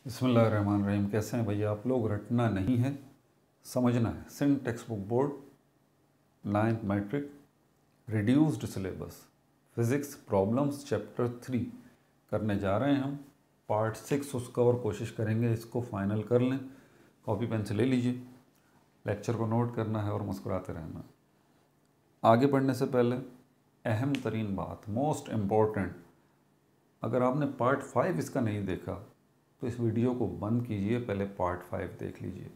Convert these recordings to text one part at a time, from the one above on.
बिस्मिल्लाहिर्रहमानिर्रहीम। कैसे हैं भैया आप लोग? रटना नहीं है, समझना है। Sindh text book board 9th matric reduced syllabus physics problems chapter 3 करने जा रहे हैं हम। पार्ट 6 उसका और कोशिश करेंगे इसको फाइनल कर लें। कॉपी पेन से ले लीजिए, लेक्चर को नोट करना है और मुस्कुराते रहना। आगे बढ़ने से पहले अहम तरीन बात, मोस्ट इम्पॉर्टेंट, अगर आपने पार्ट 5 इसका नहीं देखा तो इस वीडियो को बंद कीजिए, पहले पार्ट 5 देख लीजिए,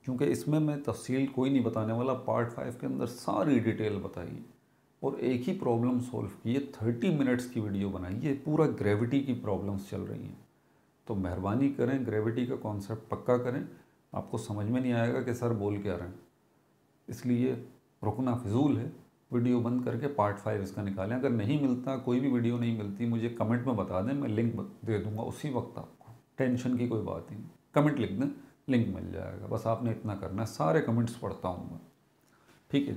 क्योंकि इसमें मैं तफसील कोई नहीं बताने वाला। पार्ट 5 के अंदर सारी डिटेल बताई और एक ही प्रॉब्लम सॉल्व की है। 30 मिनट्स की वीडियो बनाई है, पूरा ग्रेविटी की प्रॉब्लम्स चल रही हैं। तो मेहरबानी करें, ग्रेविटी का कॉन्सेप्ट पक्का करें। आपको समझ में नहीं आएगा कि सर बोल क्या रहे हैं, इसलिए रुकना फिजूल है। वीडियो बंद करके पार्ट 5 इसका निकालें। अगर नहीं मिलता, कोई भी वीडियो नहीं मिलती, मुझे कमेंट में बता दें, मैं लिंक दे दूंगा उसी वक्त आपको। टेंशन की कोई बात ही नहीं, कमेंट लिख दें, लिंक मिल जाएगा। बस आपने इतना करना है। सारे कमेंट्स पढ़ता हूँ मैं, ठीक है।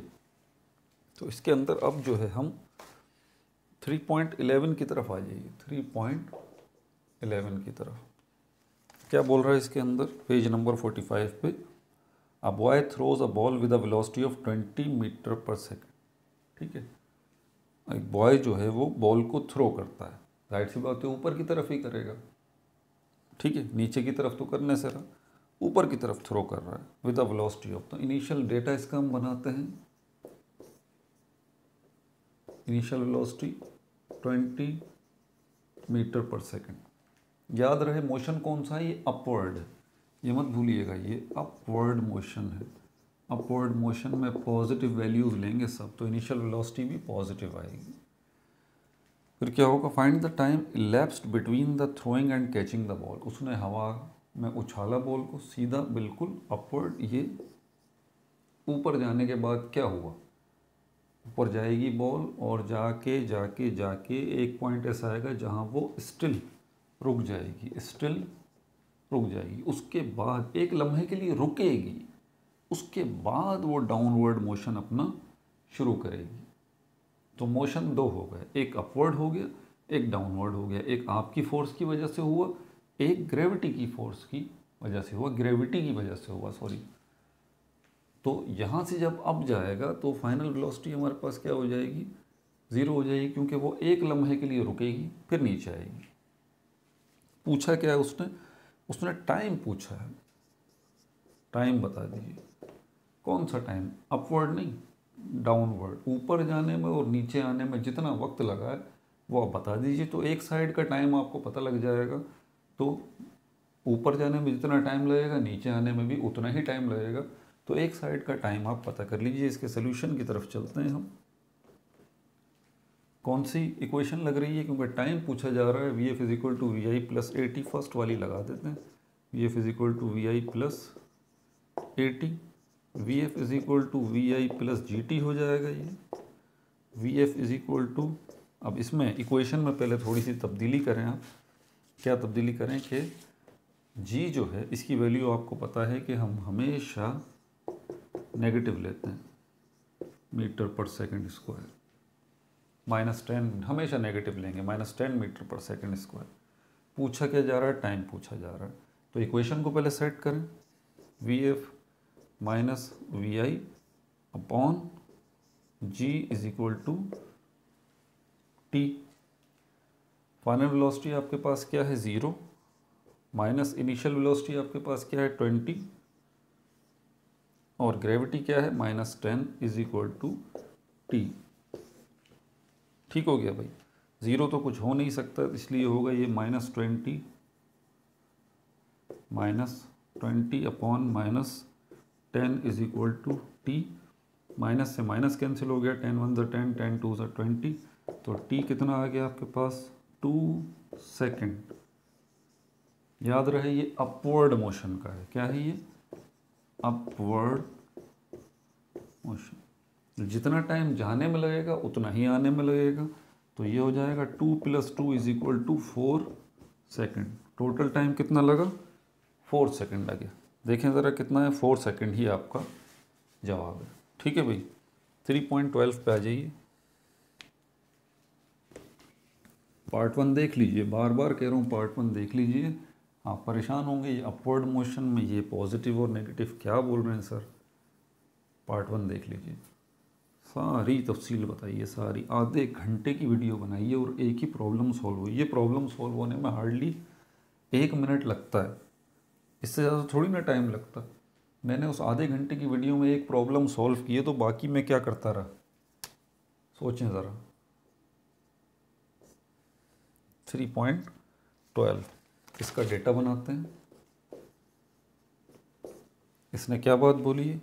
तो इसके अंदर अब जो है हम 3.11 की तरफ आ जाइए। 3.11 की तरफ क्या बोल रहा है इसके अंदर? पेज नंबर 45 पे, a boy throws a ball with a velocity of 20 metre per second. ठीक है, एक बॉय जो है वो बॉल को थ्रो करता है। जाहिर सी बात है ऊपर की तरफ ही करेगा, ठीक है। नीचे की तरफ तो करने से रहा, ऊपर की तरफ थ्रो कर रहा है विद अ वेलोसिटी ऑफ। तो इनिशियल डेटा इसका हम बनाते हैं। Initial velocity 20 metre per second. याद रहे मोशन कौन सा है? ये अपवर्ड है, ये मत भूलिएगा, ये अपवर्ड मोशन है। अपवर्ड मोशन में पॉजिटिव वैल्यूज लेंगे सब, तो इनिशियल वेलोसिटी भी पॉजिटिव आएगी। फिर क्या होगा? Find the time elapsed between the throwing and catching the ball. उसने हवा में उछाला बॉल को सीधा, बिल्कुल अपवर्ड। ये ऊपर जाने के बाद क्या हुआ? ऊपर जाएगी बॉल और जाके जाके जाके एक पॉइंट ऐसा आएगा जहाँ वो स्टिल रुक जाएगी, स्टिल रुक जाएगी। उसके बाद एक लम्हे के लिए रुकेगी, उसके बाद वो डाउनवर्ड मोशन अपना शुरू करेगी। तो मोशन दो हो गए, एक अपवर्ड हो गया, एक डाउनवर्ड हो गया। एक आपकी फोर्स की वजह से हुआ, एक ग्रेविटी की फोर्स की वजह से हुआ, ग्रेविटी की वजह से हुआ, सॉरी। तो यहाँ से जब अप जाएगा तो फाइनल वेलोसिटी हमारे पास क्या हो जाएगी? 0 हो जाएगी, क्योंकि वो एक लम्हे के लिए रुकेगी फिर नीचे आएगी। पूछा क्या है उसने? उसने टाइम पूछा है। टाइम बता दीजिए, कौन सा टाइम? अपवर्ड नहीं, डाउनवर्ड। ऊपर जाने में और नीचे आने में जितना वक्त लगा है वो आप बता दीजिए। तो एक साइड का टाइम आपको पता लग जाएगा। तो ऊपर जाने में जितना टाइम लगेगा, नीचे आने में भी उतना ही टाइम लगेगा। तो एक साइड का टाइम आप पता कर लीजिए। इसके सोल्यूशन की तरफ चलते हैं हम। कौन सी इक्वेशन लग रही है? क्योंकि टाइम पूछा जा रहा है। V F is equal to V I plus 80, first वाली लगा देते हैं। V F is equal to V I plus 80, V F is equal to V I plus G T हो जाएगा ये। V F is equal to, अब इसमें equation में पहले थोड़ी सी तब्दीली करें आप। क्या तब्दीली करें कि जी जो है इसकी वैल्यू आपको पता है कि हम हमेशा नेगेटिव लेते हैं, मीटर पर सेकंड स्क्वायर। -10 हमेशा नेगेटिव लेंगे, -10 मीटर पर सेकंड स्क्वायर। पूछा क्या जा रहा है? टाइम पूछा जा रहा है। तो इक्वेशन को पहले सेट करें। V F minus V I upon G is equal to T. Final velocity आपके पास क्या है? 0, माइनस इनिशियल वेलोसिटी आपके पास क्या है? 20, और ग्रेविटी क्या है? -10 इज इक्वल टू टी। ठीक हो गया भाई। 0 तो कुछ हो नहीं सकता, इसलिए होगा ये -20 upon -10 is equal to T. Minus से माइनस कैंसिल हो गया, 10 1 ज़ा 10, 10 2 ज़ा 20। तो टी कितना आ गया आपके पास? 2 सेकेंड। याद रहे ये अपवर्ड मोशन का है। क्या है ये? Upward motion. जितना टाइम जाने में लगेगा उतना ही आने में लगेगा। तो ये हो जाएगा 2 + 2 is equal to 4 second. Total time कितना लगा? 4 सेकेंड लगे। देखें ज़रा कितना है? 4 सेकेंड ही आपका जवाब है। ठीक है भाई। 3.12 पे आ जाइए। पार्ट 1 देख लीजिए, बार बार कह रहा हूँ पार्ट 1 देख लीजिए। आप परेशान होंगे ये अपवर्ड मोशन में ये पॉजिटिव और नेगेटिव क्या बोल रहे हैं सर। पार्ट 1 देख लीजिए, सारी तफसील बताइए, सारी आधे घंटे की वीडियो बनाइए और एक ही प्रॉब्लम सॉल्व हुई। ये प्रॉब्लम सॉल्व होने में हार्डली 1 मिनट लगता है, इससे ज़्यादा थोड़ी ना टाइम लगता। मैंने उस आधे घंटे की वीडियो में एक प्रॉब्लम सॉल्व की है, तो बाकी मैं क्या करता रहा, सोचें ज़रा। 3.12 इसका डेटा बनाते हैं। इसने क्या बात बोली है,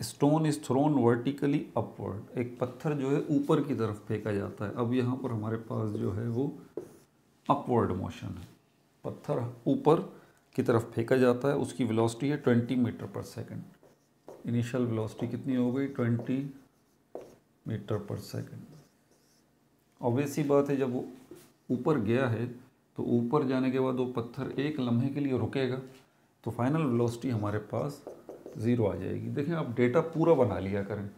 stone is thrown vertically upward. एक पत्थर जो है ऊपर की तरफ फेंका जाता है। अब यहाँ पर हमारे पास जो है वो अपवर्ड मोशन है, पत्थर ऊपर की तरफ फेंका जाता है, उसकी वेलोसिटी है 20 मीटर पर सेकंड। इनिशियल वेलोसिटी कितनी हो गई, 20 मीटर पर सेकंड। ऑब्वियस सी बात है, जब वो ऊपर गया है तो ऊपर जाने के बाद वो पत्थर एक लम्हे के लिए रुकेगा, तो फाइनल वेलोसिटी हमारे पास 0 आ जाएगी। देखें, आप डेटा पूरा बना लिया करें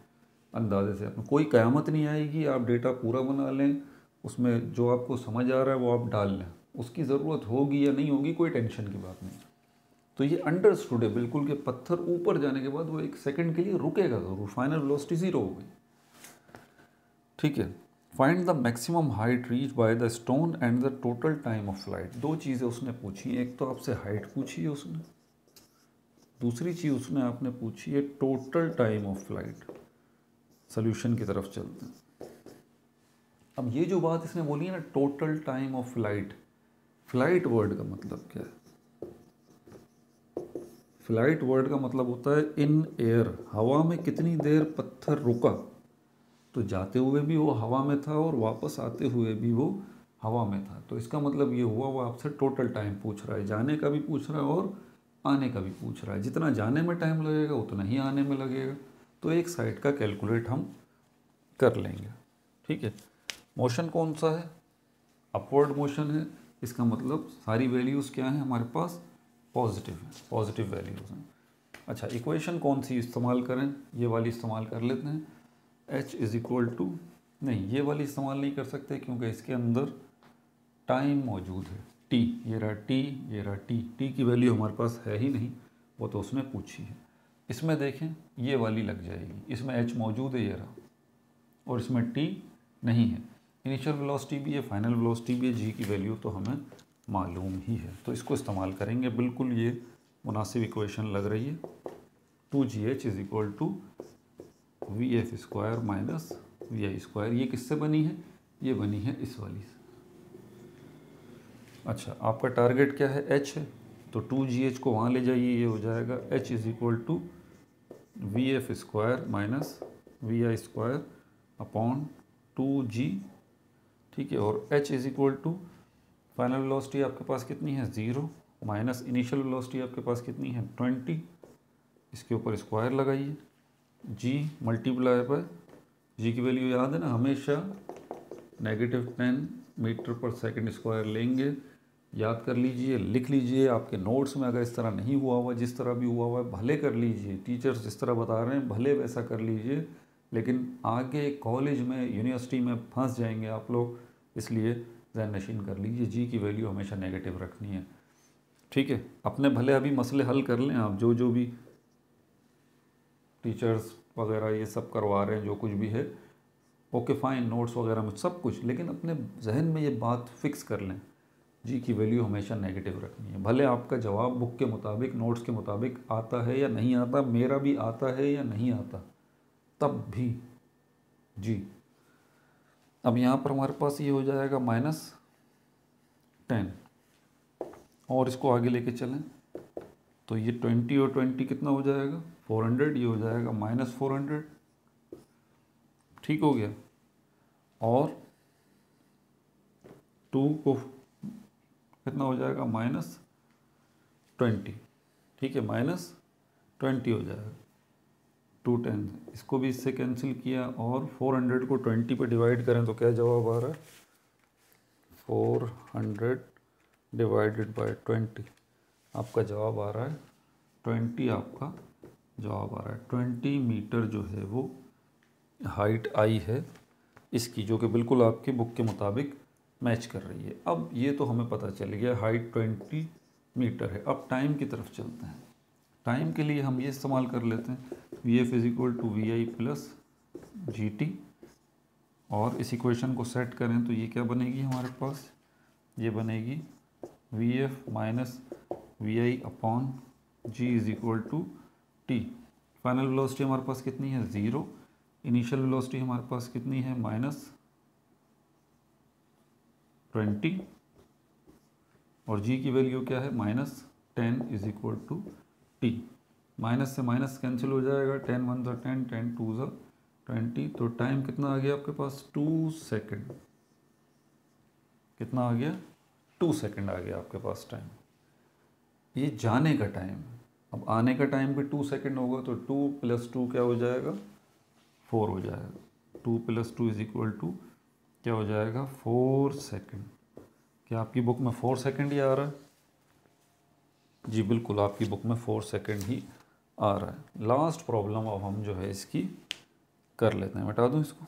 अंदाजे से, अपना कोई क़यामत नहीं आएगी। आप डेटा पूरा बना लें, उसमें जो आपको समझ आ रहा है वो आप डाल लें, उसकी ज़रूरत होगी या नहीं होगी कोई टेंशन की बात नहीं। तो ये अंडरस्टूड है बिल्कुल कि पत्थर ऊपर जाने के बाद वो एक सेकंड के लिए रुकेगा ज़रूर, फाइनल वेलोसिटी 0 हो गई। ठीक है, find the maximum height reach by the stone and the total time of flight. 2 चीज़ें उसने पूछी, एक तो आपसे हाइट पूछी है उसने, दूसरी चीज़ उसने आपने पूछी है total time of flight. Solution की तरफ चलते हैं। अब ये जो बात इसने बोली है ना, total time of flight, flight word का मतलब क्या है? फ्लाइट वर्ड का मतलब होता है इन एयर, हवा में कितनी देर पत्थर रुका। तो जाते हुए भी वो हवा में था और वापस आते हुए भी वो हवा में था। तो इसका मतलब ये हुआ वो आपसे टोटल टाइम पूछ रहा है, जाने का भी पूछ रहा है और आने का भी पूछ रहा है। जितना जाने में टाइम लगेगा उतना ही आने में लगेगा। तो एक साइड का कैलकुलेट हम कर लेंगे। ठीक है, मोशन कौन सा है, अपवर्ड मोशन है। इसका मतलब सारी वैल्यूज़ क्या हैं हमारे पास, पॉजिटिव है, पॉजिटिव वैल्यूज़ हैं। अच्छा, इक्वेशन कौन सी इस्तेमाल करें, ये वाली इस्तेमाल कर लेते हैं। h इज़ इक्वल टू, नहीं ये वाली इस्तेमाल नहीं कर सकते क्योंकि इसके अंदर टाइम मौजूद है, t, ये रहा t, ये रहा t। t की वैल्यू हमारे पास है ही नहीं, वो तो उसने पूछी है। इसमें देखें ये वाली लग जाएगी, इसमें h मौजूद है, ये रहा, और इसमें t नहीं है। इनिशियल वेलोसिटी भी है, फाइनल वेलोसिटी भी है, g की वैल्यू तो हमें मालूम ही है, तो इसको इस्तेमाल करेंगे। बिल्कुल ये मुनासिब इक्वेशन लग रही है। 2gh is equal to VF square minus VI square. ये किससे बनी है, ये बनी है इस वाली से। अच्छा, आपका टारगेट क्या है, h है, तो 2gh को वहाँ ले जाइए, ये हो जाएगा h is equal to VF square minus VI square upon 2g। ठीक है, और h is equal to final velocity आपके पास कितनी है 0, माइनस इनिशियल वेलोसिटी आपके पास कितनी है 20, इसके ऊपर स्क्वायर लगाइए, g मल्टीप्लाई बाय g की वैल्यू याद है ना, हमेशा -10 मीटर पर सेकंड स्क्वायर लेंगे। याद कर लीजिए, लिख लीजिए आपके नोट्स में। अगर इस तरह नहीं हुआ हुआ, जिस तरह भी हुआ हुआ है भले कर लीजिए, टीचर्स जिस तरह बता रहे हैं भले वैसा कर लीजिए, लेकिन आगे कॉलेज में यूनिवर्सिटी में फंस जाएंगे आप लोग, इसलिए ज़हन नशीन कर लीजिए जी की वैल्यू हमेशा नेगेटिव रखनी है। ठीक है, अपने भले अभी मसले हल कर लें आप, जो भी टीचर्स वगैरह ये सब करवा रहे हैं, जो कुछ भी है ओके फाइन, नोट्स वगैरह में सब कुछ, लेकिन अपने जहन में ये बात फिक्स कर लें जी की वैल्यू हमेशा नेगेटिव रखनी है। भले आपका जवाब बुक के मुताबिक, नोट्स के मुताबिक आता है या नहीं आता, मेरा भी आता है या नहीं आता, तब भी जी। अब यहाँ पर हमारे पास ये हो जाएगा -10, और इसको आगे लेके चलें तो ये 20 और 20 कितना हो जाएगा 400, ये हो जाएगा -400। ठीक हो गया, और 2 को कितना हो जाएगा -20। ठीक है, -20 हो जाएगा, 2 10, इसको भी इससे कैंसिल किया, और 400 को 20 पे डिवाइड करें तो क्या जवाब आ रहा है 400 डिवाइडेड बाय 20, आपका जवाब आ रहा है 20, आपका जवाब आ रहा है 20 मीटर जो है वो हाइट आई है इसकी, जो कि बिल्कुल आपकी बुक के मुताबिक मैच कर रही है। अब ये तो हमें पता चल गया हाइट 20 मीटर है। अब टाइम की तरफ चलते हैं। टाइम के लिए हम ये इस्तेमाल कर लेते हैं V F is equal to V I plus G T, और इस इक्वेशन को सेट करें तो ये क्या बनेगी हमारे पास, ये बनेगी V F minus V I upon G is equal to T. Final velocity हमारे पास कितनी है, 0। इनिशियल वेलोसिटी हमारे पास कितनी है, -20, और जी की वैल्यू क्या है, -10 is equal to T. Minus से माइनस कैंसिल हो जाएगा, 10 1 ज़ा 10, 10 2 ज़ा 20, तो टाइम कितना आ गया आपके पास, 2 सेकेंड। कितना आ गया, 2 सेकेंड आ गया आपके पास टाइम। ये जाने का टाइम। अब आने का टाइम भी 2 सेकेंड होगा, तो 2 + 2 क्या हो जाएगा, 4 हो जाएगा। 2 + 2 इज इक्वल टू क्या हो जाएगा, 4 सेकेंड। क्या आपकी बुक में 4 सेकेंड ही आ रहा है? जी बिल्कुल, आपकी बुक में 4 सेकेंड ही आ रहा है। लास्ट प्रॉब्लम अब हम जो है इसकी कर लेते हैं, बता दूं इसको।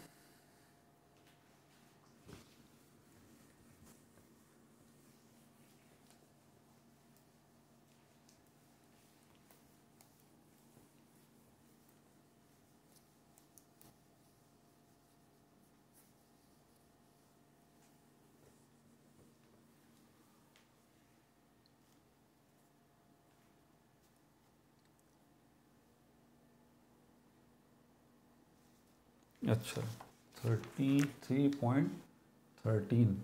अच्छा, 33.13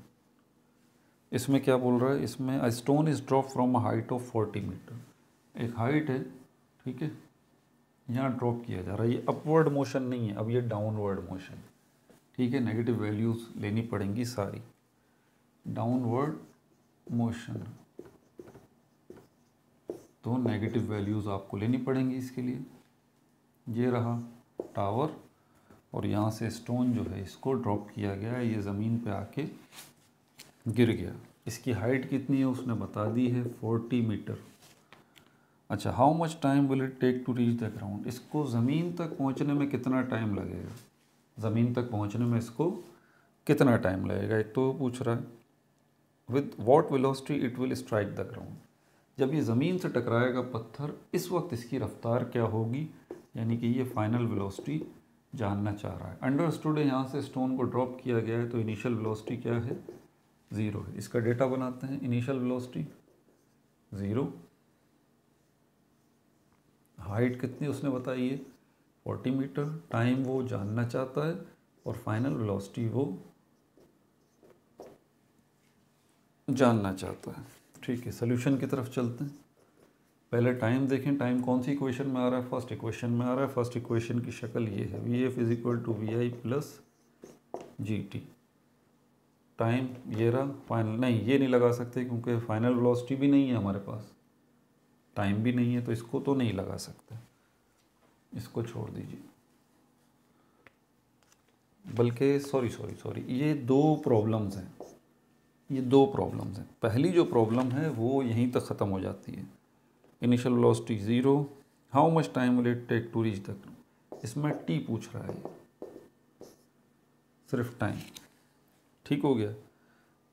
इसमें क्या बोल रहा है, इसमें a stone is drop from a height of 40 metre. एक हाइट है, ठीक है, यहाँ ड्रॉप किया जा रहा है। ये अपवर्ड मोशन नहीं है, अब ये डाउनवर्ड मोशन, ठीक है। नेगेटिव वैल्यूज़ लेनी पड़ेंगी सारी। डाउनवर्ड मोशन, तो नेगेटिव वैल्यूज़ आपको लेनी पड़ेंगी इसके लिए। ये रहा टावर, और यहाँ से स्टोन जो है इसको ड्रॉप किया गया है, ये ज़मीन पे आके गिर गया। इसकी हाइट कितनी है उसने बता दी है, 40 मीटर। अच्छा, how much time will it take to reach the ground, इसको ज़मीन तक पहुँचने में कितना टाइम लगेगा, ज़मीन तक पहुँचने में इसको कितना टाइम लगेगा, एक तो पूछ रहा है। With what velocity it will strike the ground, जब ये ज़मीन से टकराएगा पत्थर, इस वक्त इसकी रफ्तार क्या होगी, यानी कि ये फाइनल वेलोसिटी जानना चाह रहा है। अंडरस्टूड है, यहाँ से स्टोन को ड्रॉप किया गया है तो इनिशियल वेलोसिटी क्या है, 0 है। इसका डेटा बनाते हैं। इनिशियल वेलोसिटी 0, हाइट कितनी उसने बताई है, 40 मीटर, टाइम वो जानना चाहता है, और फाइनल वेलोसिटी वो जानना चाहता है। ठीक है, सोल्यूशन की तरफ चलते हैं। पहले टाइम देखें, टाइम कौन सी इक्वेशन में आ रहा है, फर्स्ट इक्वेशन में आ रहा है। फर्स्ट इक्वेशन की शक्ल ये है, V F is equal to V I plus G T. Time ये रहा, फाइनल नहीं, ये नहीं लगा सकते क्योंकि फाइनल वेलोसिटी भी नहीं है हमारे पास, टाइम भी नहीं है, तो इसको तो नहीं लगा सकते, इसको छोड़ दीजिए। बल्कि सॉरी, ये दो प्रॉब्लम्स हैं, ये दो प्रॉब्लम्स हैं। पहली जो प्रॉब्लम है वो यहीं तक ख़त्म हो जाती है। Initial velocity 0, how much time will it take to reach the ground, इसमें टी पूछ रहा है, सिर्फ टाइम। ठीक हो गया।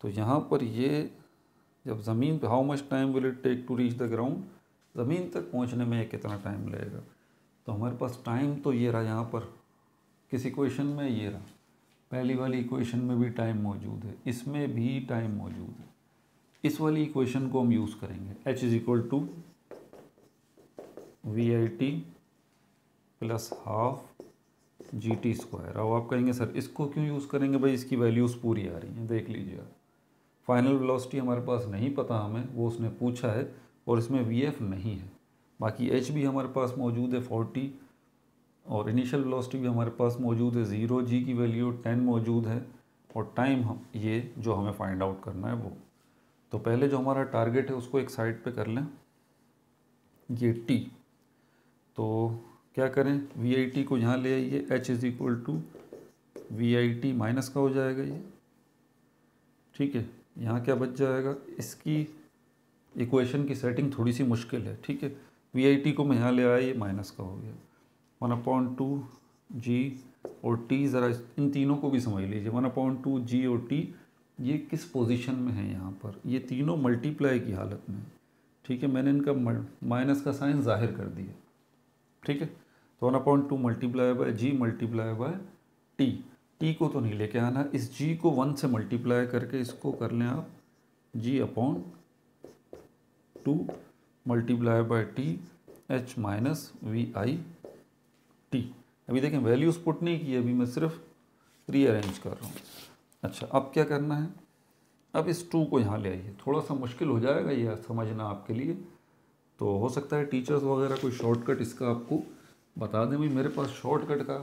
तो यहाँ पर ये जब ज़मीन पे how much time will it take to reach the ground, ज़मीन तक पहुँचने में कितना टाइम लगेगा, तो हमारे पास टाइम तो ये रहा यहाँ पर, किस इक्वेशन में, ये रहा, पहली वाली इक्वेशन में भी टाइम मौजूद है, इसमें भी टाइम मौजूद है। इस वाली इक्वेशन को हम यूज़ करेंगे, h is equal to V I T plus half G T square. अब आप कहेंगे सर इसको क्यों यूज़ करेंगे, भाई इसकी वैल्यूज़ पूरी आ रही हैं, देख लीजिए आप। फाइनल वेलोसिटी हमारे पास नहीं पता हमें, वो उसने पूछा है, और इसमें वी एफ नहीं है। बाकी एच भी हमारे पास मौजूद है 40, और इनिशियल वेलोसिटी भी हमारे पास मौजूद है 0, जी की वैल्यू 10 मौजूद है, और टाइम हम ये जो हमें फाइंड आउट करना है वो। तो पहले जो हमारा टारगेट है उसको एक साइड पे कर लें, ये टी। तो क्या करें, वी आई टी को यहाँ ले आइए, H is equal to V I T minus का हो जाएगा ये, ठीक है। यहाँ क्या बच जाएगा, इसकी इक्वेशन की सेटिंग थोड़ी सी मुश्किल है, ठीक है। वी आई टी को मैं यहाँ ले आया, ये माइनस का हो गया, 1/2 जी और टी, ज़रा इन तीनों को भी समझ लीजिए, 1/2 जी और टी ये किस पोजीशन में है यहाँ पर, ये तीनों मल्टीप्लाई की हालत में, ठीक है। मैंने इनका माइनस का साइन जाहिर कर दिया, ठीक है। तो 1/2 multiply by G multiply by T, T को तो नहीं लेके आना, इस जी को 1 से मल्टीप्लाई करके इसको कर लें आप g/2 multiply by T h minus V I T. अभी देखें वैल्यूज़ पुट नहीं की, अभी मैं सिर्फ रीअरेंज कर रहा हूँ। अच्छा, अब क्या करना है, अब इस 2 को यहाँ ले आइए। थोड़ा सा मुश्किल हो जाएगा ये समझना आपके लिए, तो हो सकता है टीचर्स वगैरह कोई शॉर्टकट इसका आपको बता दें। भाई मेरे पास शॉर्टकट का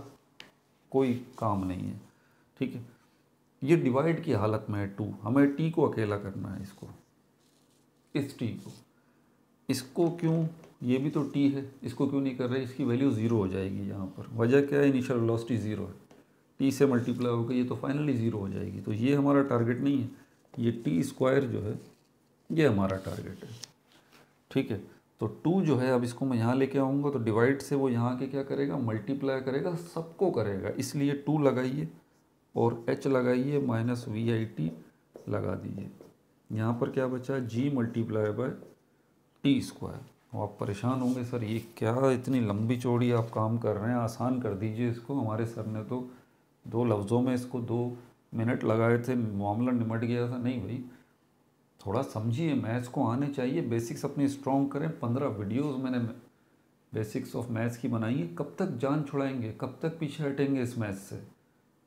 कोई काम नहीं है, ठीक है। ये डिवाइड की हालत में है 2, हमें टी को अकेला करना है, इसको, इस टी को, इसको क्यों, ये भी तो टी है, इसको क्यों नहीं कर रहे, इसकी वैल्यू 0 हो जाएगी यहाँ पर। वजह क्या है, इनिशियल वेलोसिटी 0 है, टी से मल्टीप्लाई होकर ये तो फाइनली 0 हो जाएगी। तो ये हमारा टारगेट नहीं है, ये टी स्क्वायर जो है ये हमारा टारगेट है, ठीक है। तो 2 जो है, अब इसको मैं यहाँ लेके आऊँगा तो डिवाइड से वो यहाँ के क्या करेगा, मल्टीप्लाई करेगा, सबको करेगा, इसलिए 2 लगाइए और h लगाइए माइनस वी आई टी लगा दीजिए। यहाँ पर क्या बचा, g multiply by T square. और आप परेशान होंगे सर ये क्या इतनी लंबी चौड़ी आप काम कर रहे हैं, आसान कर दीजिए इसको। हमारे सर ने तो 2 लफ्ज़ों में इसको 2 मिनट लगाए थे, मामला निमट गया था। नहीं भाई, थोड़ा समझिए, मैथ्स को आने चाहिए, बेसिक्स अपनी स्ट्रॉन्ग करें। 15 वीडियोस मैंने बेसिक्स ऑफ मैथ्स की बनाई है। कब तक जान छुड़ाएंगे, कब तक पीछे हटेंगे इस मैथ्स से,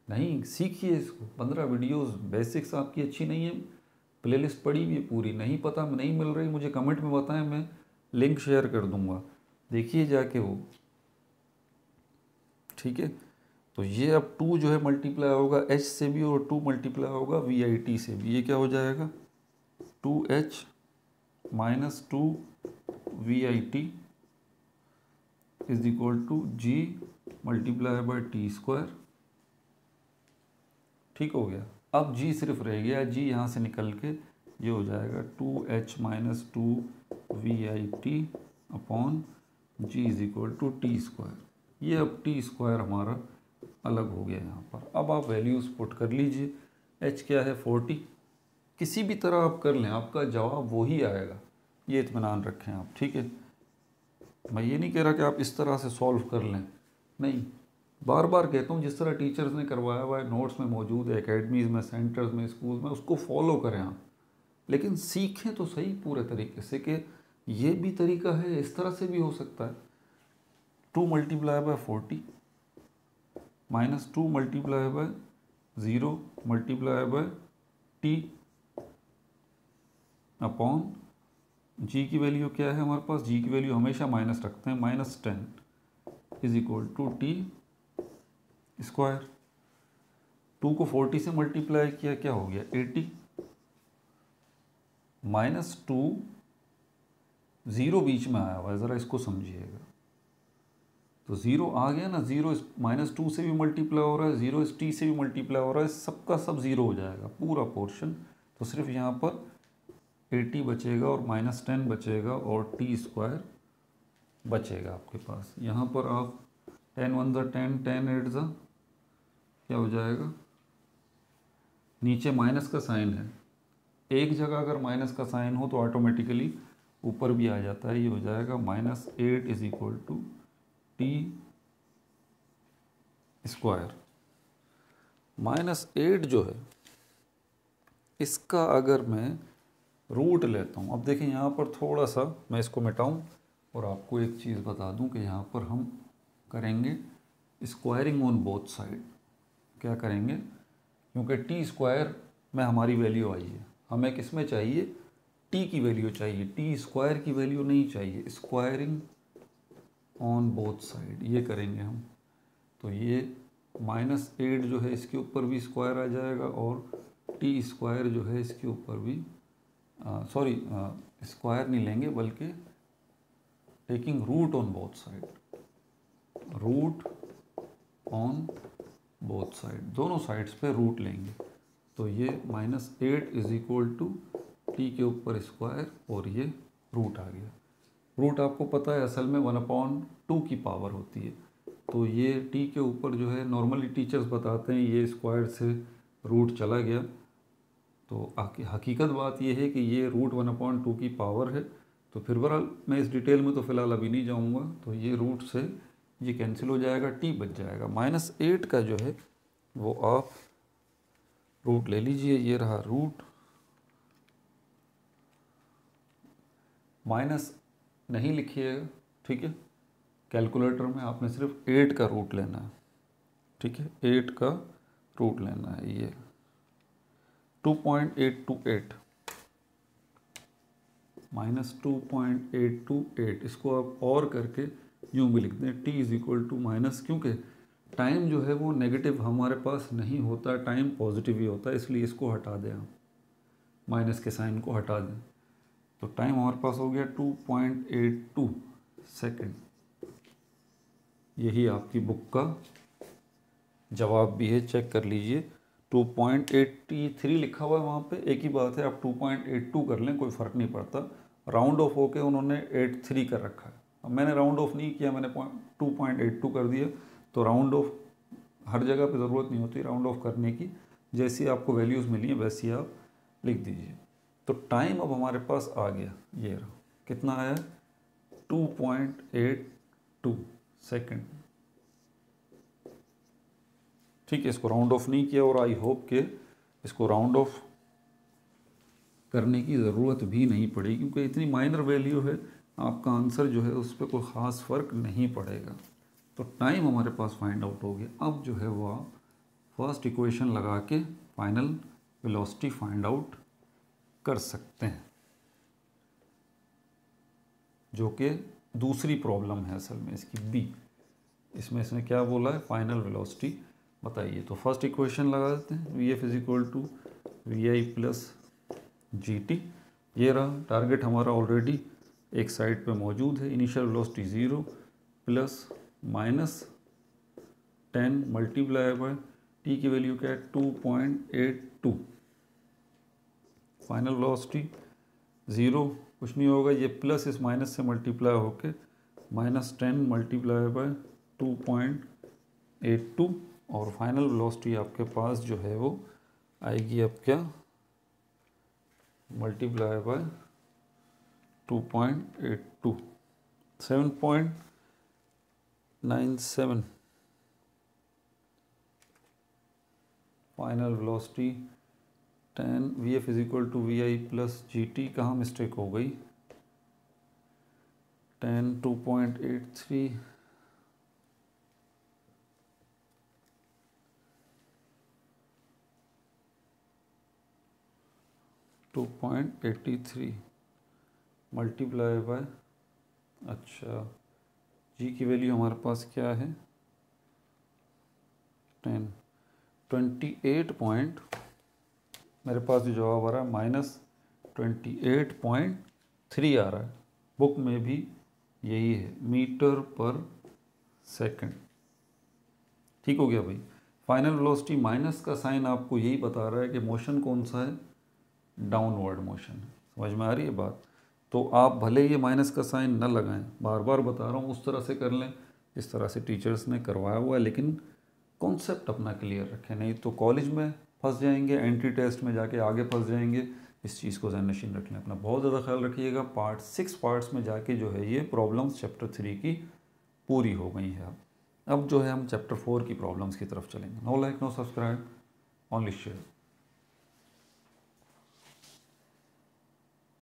नहीं सीखिए इसको। 15 वीडियोस, बेसिक्स आपकी अच्छी नहीं है, प्लेलिस्ट पड़ी हुई है पूरी, नहीं पता नहीं मिल रही मुझे कमेंट में बताएं, मैं लिंक शेयर कर दूंगा, देखिए जाके वो, ठीक है। तो ये अब 2 जो है मल्टीप्लाई होगा h से भी और 2 मल्टीप्लाई होगा वी आई टी से भी। ये क्या हो जाएगा, 2h minus 2 V I T is equal to G multiply by T square, ठीक हो गया। अब g सिर्फ रह गया, g यहाँ से निकल के ये हो जाएगा 2h minus 2 V I T upon G is equal to T square. ये अब टी स्क्वायर हमारा अलग हो गया यहाँ पर। अब आप वैल्यूज़ पुट कर लीजिए, h क्या है 40, किसी भी तरह आप कर लें आपका जवाब वही आएगा, ये इत्मीनान रखें आप, ठीक है। मैं ये नहीं कह रहा कि आप इस तरह से सॉल्व कर लें, नहीं, बार बार कहता हूँ जिस तरह टीचर्स ने करवाया हुआ है, नोट्स में मौजूद है, एकेडमीज़ में, सेंटर्स में, स्कूल में, उसको फॉलो करें आप, लेकिन सीखें तो सही पूरे तरीके से कि ये भी तरीका है, इस तरह से भी हो सकता है। 2 multiply by 40 minus 2 multiply by 0 multiply by T upon G की वैल्यू क्या है हमारे पास, जी की वैल्यू हमेशा माइनस रखते हैं, -10 is equal to T square. 2 को 40 से मल्टीप्लाई किया, क्या हो गया 80, -2 0 बीच में आया हुआ है, ज़रा इसको समझिएगा। तो 0 आ गया ना, 0 -2 से भी मल्टीप्लाई हो रहा है, 0 इस टी से भी मल्टीप्लाई हो रहा है, सबका सब 0 हो जाएगा पूरा पोर्शन। तो सिर्फ यहाँ पर 80 बचेगा और -10 बचेगा और टी स्क्वायर बचेगा आपके पास। यहाँ पर आप 10 1 ज़ा 10, 10 8 ज़ा क्या हो जाएगा, नीचे माइनस का साइन है, एक जगह अगर माइनस का साइन हो तो ऑटोमेटिकली ऊपर भी आ जाता है, ये हो जाएगा -8 is equal to T square. -8 जो है इसका अगर मैं रूट लेता हूँ, अब देखें यहाँ पर थोड़ा सा मैं इसको मिटाऊँ और आपको एक चीज़ बता दूँ कि यहाँ पर हम करेंगे स्क्वायरिंग ऑन बोथ साइड। क्या करेंगे, क्योंकि टी स्क्वायर में हमारी वैल्यू आई है, हमें किस में चाहिए, टी की वैल्यू चाहिए, टी स्क्वायर की वैल्यू नहीं चाहिए। स्क्वायरिंग ऑन बोथ साइड ये करेंगे हम, तो ये -8 जो है इसके ऊपर भी स्क्वायर आ जाएगा और टी स्क्वायर जो है इसके ऊपर भी सॉरी स्क्वायर नहीं लेंगे बल्कि taking root on both side, root on both side, दोनों साइड्स पे रूट लेंगे। तो ये -8 इज इक्वल टू टी के ऊपर स्क्वायर और ये रूट आ गया। रूट आपको पता है असल में 1/2 की पावर होती है, तो ये टी के ऊपर जो है नॉर्मली टीचर्स बताते हैं ये स्क्वायर से रूट चला गया तो हकीकत बात यह है कि ये √1/2 की पावर है। तो फिर बहरहाल मैं इस डिटेल में तो फ़िलहाल अभी नहीं जाऊंगा। तो ये रूट से ये कैंसिल हो जाएगा, टी बच जाएगा। -8 का जो है वो आप रूट ले लीजिए, ये रहा रूट। माइनस नहीं लिखिएगा, ठीक है। कैलकुलेटर में आपने सिर्फ 8 का रूट लेना है, ठीक है। 8 का रूट लेना है, ये 2.828 -2.828। इसको आप और करके यूँ भी लिख दें, t = क्योंकि टाइम जो है वो नेगेटिव हमारे पास नहीं होता, टाइम पॉजिटिव ही होता है, इसलिए इसको हटा दें आप, माइनस के साइन को हटा दें। तो टाइम हमारे पास हो गया 2.82 सेकेंड। यही आपकी बुक का जवाब भी है, चेक कर लीजिए। 2.83 लिखा हुआ है वहाँ पे, एक ही बात है, आप 2.82 कर लें, कोई फ़र्क नहीं पड़ता। राउंड ऑफ होके उन्होंने 83 कर रखा है। अब मैंने राउंड ऑफ नहीं किया, मैंने 2.82 कर दिया। तो राउंड ऑफ हर जगह पे ज़रूरत नहीं होती राउंड ऑफ करने की, जैसी आपको वैल्यूज़ मिली हैं वैसी आप लिख दीजिए। तो टाइम अब हमारे पास आ गया, ये रहा, कितना आया, 2.82 सेकेंड, ठीक है। इसको राउंड ऑफ नहीं किया और आई होप कि इसको राउंड ऑफ करने की ज़रूरत भी नहीं पड़ेगी, क्योंकि इतनी माइनर वैल्यू है, आपका आंसर जो है उस पर कोई ख़ास फ़र्क नहीं पड़ेगा। तो टाइम हमारे पास फाइंड आउट हो गया। अब जो है वो आप फर्स्ट इक्वेशन लगा के फाइनल वेलोसिटी फाइंड आउट कर सकते हैं, जो कि दूसरी प्रॉब्लम है असल में इसकी, बी। इसमें इसने क्या बोला है, फाइनल वेलोसिटी बताइए। तो फर्स्ट इक्वेशन लगा देते हैं, Vf = Vi + Gt। ये रहा, टारगेट हमारा ऑलरेडी एक साइड पे मौजूद है। Initial velocity 0 +-10 multiply by T की वैल्यू क्या है, 2.82। फाइनल वेलोसिटी 0 कुछ नहीं होगा, ये प्लस इस माइनस से मल्टीप्लाई होके -10 मल्टीप्लाई बाय 2.82, और फाइनल वेलोसिटी आपके पास जो है वो आएगी अब क्या, multiply by 2.82, 7.97। Final velocity 10, Vf = Vi + Gt। कहाँ मिस्टेक हो गई, 10, 2.83, मल्टीप्लाई बाय, अच्छा जी की वैल्यू हमारे पास क्या है, 10, 28 मेरे पास जो जवाब आ रहा है -28.3 आ रहा है। बुक में भी यही है, मीटर/सेकंड। ठीक हो गया भाई। फाइनल वेलोसिटी माइनस का साइन आपको यही बता रहा है कि मोशन कौन सा है, डाउनवर्ड मोशन है। समझ में आ रही है बात। तो आप भले ये माइनस का साइन न लगाएं, बार बार बता रहा हूँ, उस तरह से कर लें इस तरह से टीचर्स ने करवाया हुआ है, लेकिन कॉन्सेप्ट अपना क्लियर रखें, नहीं तो कॉलेज में फंस जाएंगे, एंट्री टेस्ट में जाके आगे फंस जाएंगे। इस चीज़ को ज़हन नशीन रख लें, अपना बहुत ज़्यादा ख्याल रखिएगा। पार्ट 6 पार्ट्स में जाके जो है ये प्रॉब्लम्स चैप्टर 3 की पूरी हो गई है। अब जो है हम चैप्टर 4 की प्रॉब्लम्स की तरफ चलेंगे। No like no subscribe, only share.